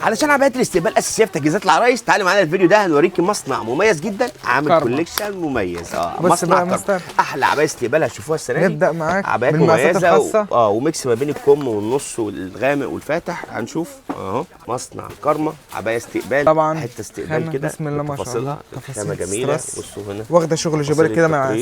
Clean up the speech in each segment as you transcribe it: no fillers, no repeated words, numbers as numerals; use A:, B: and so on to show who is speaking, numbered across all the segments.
A: علشان عمليات الاستقبال اساسيه في تجهيزات العرايس. تعالي معانا الفيديو ده هنوريكي مصنع مميز جدا عامل كوليكشن مميز. مصنع كرم. احلى عبايه استقبال هتشوفوها السنه دي.
B: نبدا معاك
A: عبايات مميزه وميكس ما بين الكم والنص والغامق والفاتح. هنشوف اهو مصنع كرمه عبايه استقبال
B: طبعا،
A: حته استقبال كده
B: بسم الله ما شاء الله.
A: خامه جميله. بصوا هنا
B: واخده شغل جبال كده مع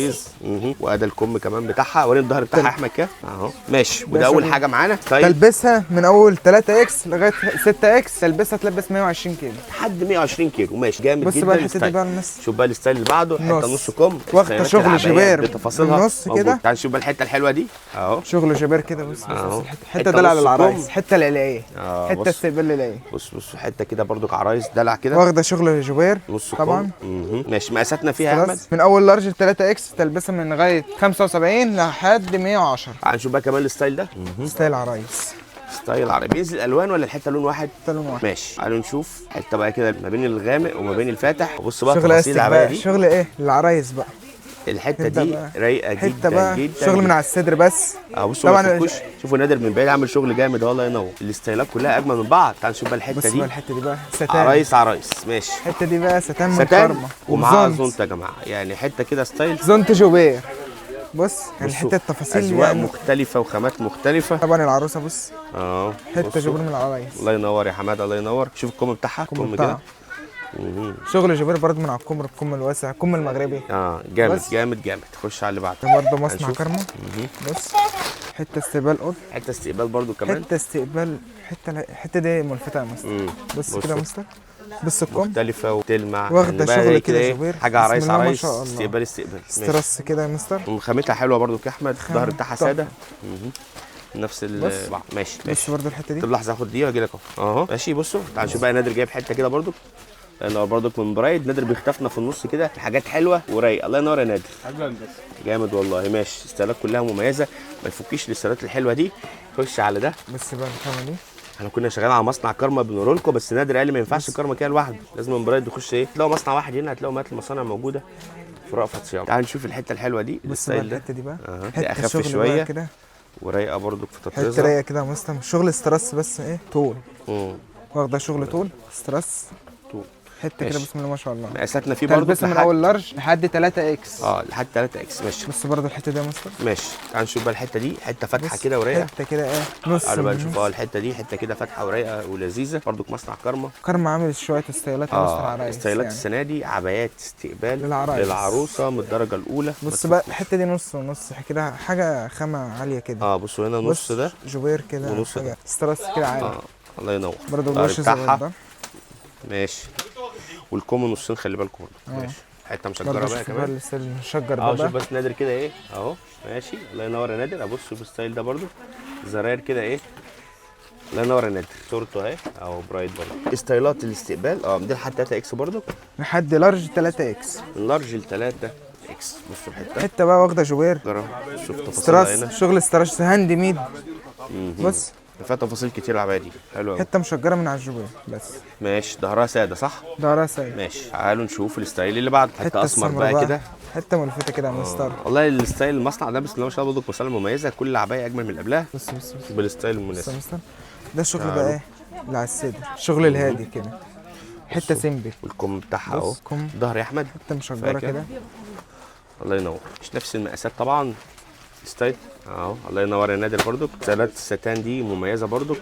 A: وادي الكم كمان بتاعها. وريني الظهر بتاعها يا احمد كده اهو ماشي. وده اول حاجه معانا
B: تلبسها من اول 3 اكس لغايه 6 اكس. تلبسها تلبس 120 كيلو
A: لحد 120 كيلو ماشي جامد
B: بص
A: جدا.
B: بقى الحته دي بقى الناس.
A: شوف بقى الستايل اللي بعده حته نص كم
B: واخده شغل جبار
A: بتفاصيلها
B: النص كده.
A: تعال نشوف بقى الحته الحلوه دي اهو
B: شغل جبار كده. بص الحته دلع على العرايس، حته العلاقيه، حته استقبال العلاقيه.
A: بص حته كده برضو عرايس دلع كده
B: واخده شغل جبار
A: نص
B: طبعا.
A: ماشي. مقاساتنا فيها يا احمد
B: من اول لارج 3 اكس تلبسها من لغايه 75 لحد 110.
A: تعال نشوف بقى كمان الستايل ده.
B: ستايل عرايس،
A: ستايل عربي. بينزل الوان ولا الحته لون واحد؟
B: لون واحد
A: ماشي. تعالوا نشوف حته بقى كده ما بين الغامق وما بين الفاتح. بص بقى
B: شغل
A: تفاصيل العبايه دي.
B: شغل ايه العرايس بقى.
A: الحته دي رايقه
B: حته
A: جدا
B: بقى
A: جدا
B: شغل من على الصدر بس.
A: بصوا طبعا شوفوا نادر من بعيد عامل شغل جامد. الله ينور. الستايلات كلها اجمل من بعض. تعال نشوف بقى الحته دي.
B: بص بقى الحته دي بقى ستان
A: عرايس ماشي.
B: الحته دي بقى ستان من كرمه
A: ومعاها زونت يا جماعه. يعني حته كده ستايل
B: زونت جوبير. بص يعني حته التفاصيل
A: أزواق
B: يعني
A: مختلفه وخامات مختلفه.
B: طبعا العروسه بص حته جبر من العرايس.
A: الله ينور يا حماده الله ينور. شوف الكم بتاعها الكم كده
B: شغل جبير برضه من على الكم الواسع الكم المغربي.
A: جامد جامد. خش على اللي بعده.
B: برضه مصنع كرمه. بص حته استقبال
A: حته استقبال برضه كمان.
B: حته استقبال الحته دي ملفته يا مستر. بص كده يا مستر. بص الكم
A: مختلفه وتلمع.
B: واخده شغل كده جبير.
A: حاجه عرايس استقبال
B: استرس كده يا مستر.
A: خامتها حلوه برضه يا احمد. الظهر بتاعها ساده نفس ماشي.
B: بص برضه الحته دي.
A: طب لحظه اخد دي واجي لك اهو ماشي. بصوا تعال نشوف بقى نادر جايب حته كده برضه. الله ينور برضك من برايد. نادر بيختفنا في النص كده حاجات حلوه ورايقه. الله ينور يا نادر. جامد والله ماشي. الستايلات كلها مميزه ما يفكيش الستايلات الحلوه دي. خش على ده.
B: بس بقى الخامه دي
A: احنا كنا شغالين على مصنع كرمه بنقول لكم. بس نادر قال لي ما ينفعش كرمه كده لوحده لازم من برايد يخش ايه. تلاقوا مصنع واحد هنا هتلاقوا مئات المصانع موجوده في رأفت صيام. تعال نشوف الحته الحلوه دي.
B: الستايل ده الحته دي بقى
A: حته اخف شويه كده ورايقه برضك في تطريزها.
B: حته رايقه كده يا مستر. شغل استرس بس ايه طول. واخده شغل طول استرس حته كده بسم الله ما شاء الله.
A: مقاساتنا فيه برضه
B: من اول لارج لحد 3 اكس.
A: لحد 3 اكس ماشي.
B: بص برضه الحته دي يا مستر
A: ماشي. تعال نشوف بقى الحته دي. حته فاتحه كده ورايقه.
B: حته كده ايه نص.
A: تعالوا بقى نشوف الحته دي. حته كده فاتحه ورايقه ولذيذه برضه. مصنع كرمه
B: عامل شويه ستايلات يا مستر عرايس.
A: ستايلات يعني. السنه دي عبايات استقبال للعروسه من الدرجه الاولى.
B: بص بقى الحته دي نص ونص كده حاجه خامه عاليه كده.
A: بصوا هنا نص ده
B: جوبير كده ونص ده استرس كده عالي.
A: الله ينور.
B: برضه الوش بتاعها
A: ماشي. والكم نصين خلي بالكم ماشي. حته مشجره بقى كمان.
B: مشجر ده
A: شوف بس نادر كده ايه اهو ماشي. الله ينور يا نادر. ابص شوف الستايل ده برضو زراير كده ايه. الله ينور يا نادر. صورته اهي اهو برايد برضو. ستايلات الاستقبال دي لحد 3 اكس برضو.
B: لحد لارج 3 اكس.
A: من لارج ل 3 اكس. بصوا
B: حته بقى واخده جوبير.
A: شوف تفاصيلها هنا.
B: شغل استراش هاند ميد. بص
A: فيها تفاصيل كتير العبايه دي حلوه.
B: حته مشجره من على الجوبير بس
A: ماشي. ظهرها ساده صح؟
B: ظهرها ساده
A: ماشي. تعالوا نشوف الستايل اللي بعده. حته اسمر بقى كده.
B: حته ملفته كده يا مستر.
A: والله الستايل المصنع ده بسم الله ما شاء الله برضه مساله مميزه. كل عبايه اجمل من اللي قبلها.
B: بص
A: بالستايل المناسب.
B: ده الشغل بقى ايه اللي على الصدر. الشغل الهادي كده حته سيمبل.
A: والكم بتاعها اهو. ظهر يا احمد
B: حته مشجره كده.
A: الله ينور. مش نفس المقاسات طبعا. ستايل الله ينور يا نادر. برضك ستايلات الستان دي مميزه برضك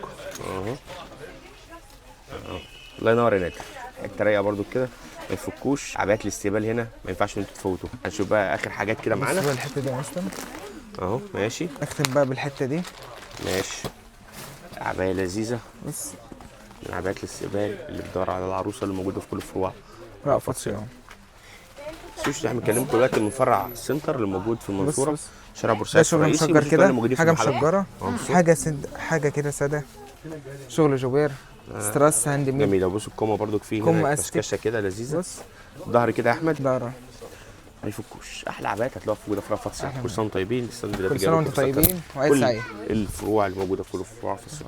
A: الله ينور يا نادر. حته رايقه برضك كده ما يفكوش. عبايات الاستقبال هنا ما ينفعش ان انتوا تفوتوا. هنشوف بقى اخر حاجات كده معانا.
B: بص بقى الحته دي يا مستر
A: ماشي.
B: اختم بقى بالحته دي
A: ماشي. عبايه لذيذه
B: بص
A: من عبايات الاستقبال اللي بتدور على العروسه اللي موجوده في كل الفروع
B: رأفت صيام.
A: سوشي احنا بنكلمكم دلوقتي من فرع السنتر اللي موجود في المنصوره شارع بورسعيد
B: شغل مشجر كده حاجه مشجره حاجه كده ساده. شغل جوبير ستراس هاند ميد
A: جميله. بصوا الكومه برضك فيه هنا كشكشه كده لذيذه.
B: بص
A: ظهر كده يا احمد.
B: ظهر
A: ما يفكوش. احلى عبايات هتلاقوها موجوده في رأفت صيام. كل سنه وانتم طيبين.
B: كل سنه وانتم طيبين وعيد سعيد.
A: الفروع اللي موجوده في كل الفروع في السوق.